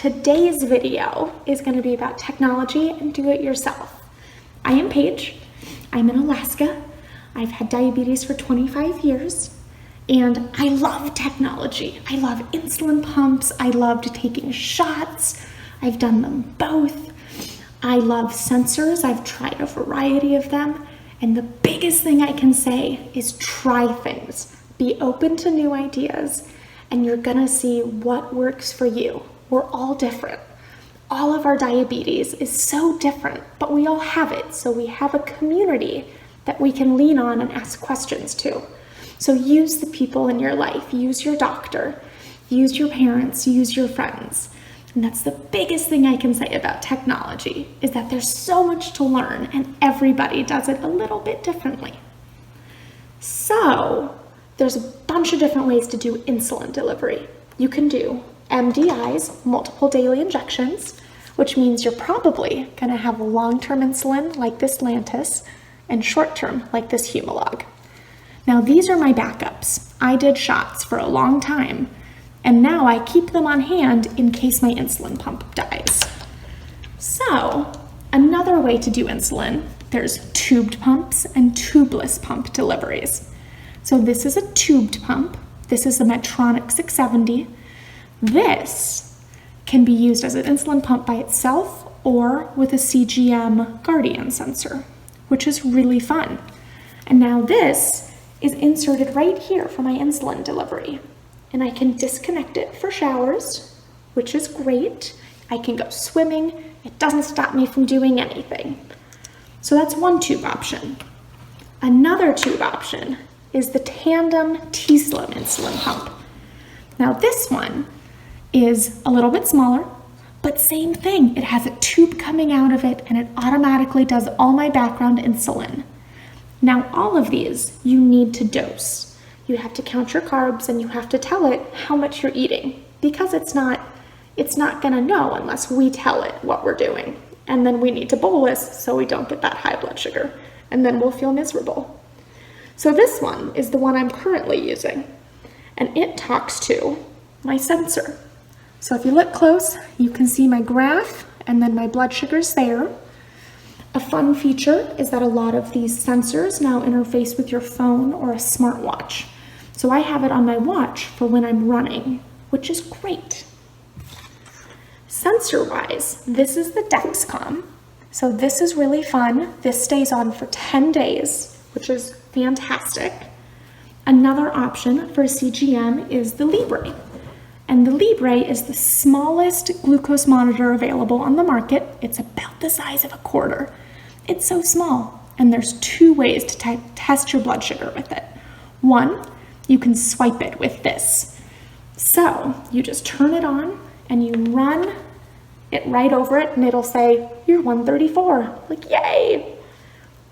Today's video is going to be about technology and do-it-yourself. I am Paige. I'm in Alaska. I've had diabetes for 25 years, and I love technology. I love insulin pumps. I loved taking shots. I've done them both. I love sensors. I've tried a variety of them. And the biggest thing I can say is try things. Be open to new ideas, and you're gonna see what works for you. We're all different. All of our diabetes is so different, but we all have it. So we have a community that we can lean on and ask questions to. So use the people in your life. Use your doctor, use your parents, use your friends. And that's the biggest thing I can say about technology, is that there's so much to learn and everybody does it a little bit differently. So there's a bunch of different ways to do insulin delivery. You can do MDIs, multiple daily injections, which means you're probably gonna have long-term insulin like this Lantus and short-term like this Humalog. Now these are my backups. I did shots for a long time, and now I keep them on hand in case my insulin pump dies. So another way to do insulin, there's tubed pumps and tubeless pump deliveries. So this is a tubed pump. This is the Medtronic 670. This can be used as an insulin pump by itself or with a CGM Guardian sensor, which is really fun. And now this is inserted right here for my insulin delivery. And I can disconnect it for showers, which is great. I can go swimming. It doesn't stop me from doing anything. So that's one tube option. Another tube option is the Tandem T-Slim insulin pump. Now this one is a little bit smaller, but same thing. It has a tube coming out of it and it automatically does all my background insulin. Now all of these you need to dose. You have to count your carbs and you have to tell it how much you're eating, because it's not gonna know unless we tell it what we're doing. And then we need to bolus so we don't get that high blood sugar, and then we'll feel miserable. So this one is the one I'm currently using, and it talks to my sensor. So if you look close, you can see my graph and then my blood sugar's there. A fun feature is that a lot of these sensors now interface with your phone or a smartwatch. So I have it on my watch for when I'm running, which is great. Sensor-wise, this is the Dexcom. So this is really fun. This stays on for 10 days, which is fantastic. Another option for CGM is the Libre. And the Libre is the smallest glucose monitor available on the market. It's about the size of a quarter. It's so small, and there's two ways to test your blood sugar with it. One, you can swipe it with this. So you just turn it on and you run it right over it and it'll say, you're 134, like yay.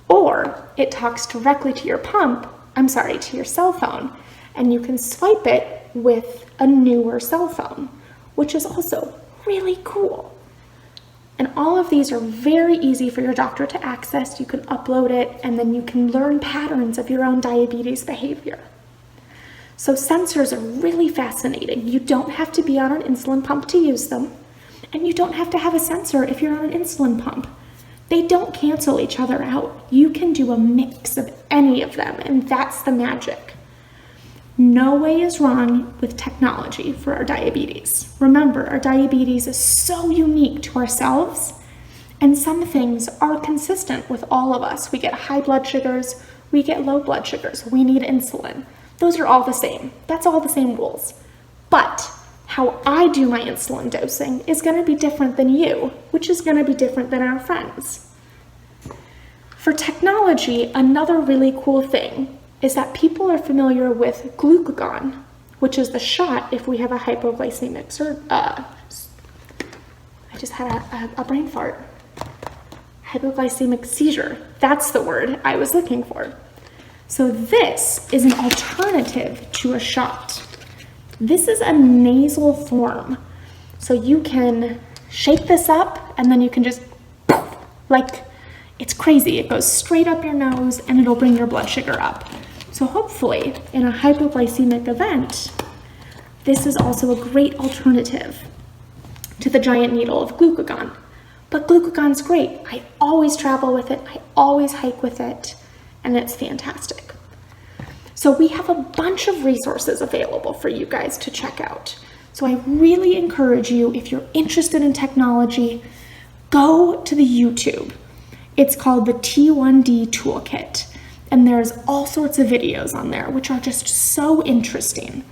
Or it talks directly to your to your cell phone, and you can swipe it with a newer cell phone, which is also really cool. And all of these are very easy for your doctor to access. You can upload it, and then you can learn patterns of your own diabetes behavior. So sensors are really fascinating. You don't have to be on an insulin pump to use them, and you don't have to have a sensor if you're on an insulin pump. They don't cancel each other out. You can do a mix of any of them, and that's the magic. No way is wrong with technology for our diabetes. Remember, our diabetes is so unique to ourselves, and some things are consistent with all of us. We get high blood sugars, we get low blood sugars, we need insulin. Those are all the same. That's all the same rules. But how I do my insulin dosing is gonna be different than you, which is gonna be different than our friends. For technology, another really cool thing is that people are familiar with Glucagon, which is the shot if we have a hypoglycemic I just had a brain fart. Hypoglycemic seizure. That's the word I was looking for. So this is an alternative to a shot. This is a nasal form. So you can shake this up and then you can just, like, it's crazy. It goes straight up your nose and it'll bring your blood sugar up. So hopefully in a hypoglycemic event, this is also a great alternative. to the giant needle of glucagon. But glucagon's great. I always travel with it. I always hike with it, and it's fantastic. So we have a bunch of resources available for you guys to check out. So I really encourage you, if you're interested in technology, go to the YouTube. It's called the T1D Toolkit, and there's all sorts of videos on there, which are just so interesting.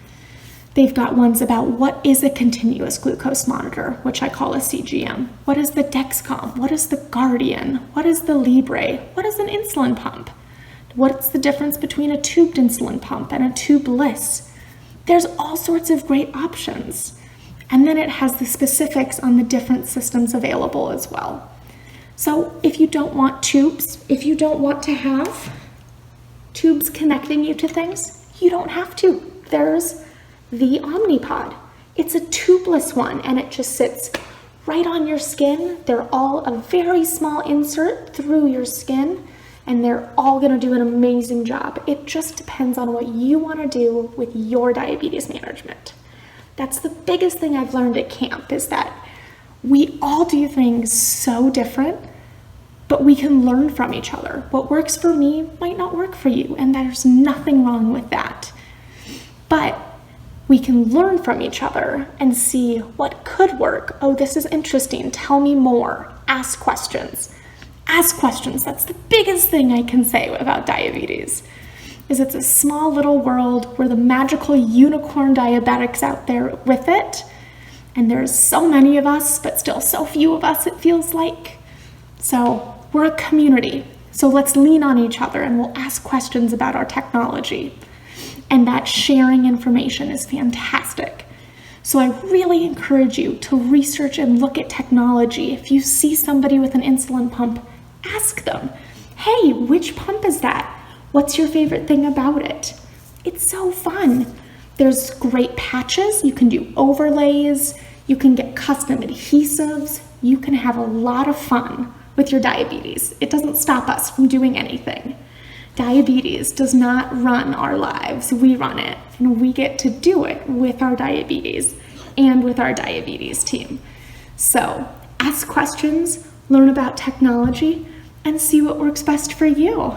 They've got ones about what is a continuous glucose monitor, which I call a CGM. What is the Dexcom? What is the Guardian? What is the Libre? What is an insulin pump? What's the difference between a tubed insulin pump and a tubeless? There's all sorts of great options. And then it has the specifics on the different systems available as well. So if you don't want tubes, if you don't want to have tubes connecting you to things, you don't have to. There's the Omnipod. It's a tubeless one, and it just sits right on your skin. They're all a very small insert through your skin, and they're all gonna do an amazing job. It just depends on what you wanna do with your diabetes management. That's the biggest thing I've learned at camp, is that we all do things so different, but we can learn from each other. What works for me might not work for you, and there's nothing wrong with that. But we can learn from each other and see what could work. Oh, this is interesting. Tell me more. Ask questions. Ask questions. That's the biggest thing I can say about diabetes, is it's a small little world. We're the magical unicorn diabetics out there with it. And there's so many of us, but still so few of us, it feels like. So we're a community. So let's lean on each other, and we'll ask questions about our technology. And that sharing information is fantastic. So I really encourage you to research and look at technology. If you see somebody with an insulin pump, ask them, hey, which pump is that? What's your favorite thing about it? It's so fun. There's great patches. You can do overlays. You can get custom adhesives. You can have a lot of fun with your diabetes. It doesn't stop us from doing anything. Diabetes does not run our lives. We run it, and we get to do it with our diabetes and with our diabetes team. So ask questions, learn about technology, and see what works best for you.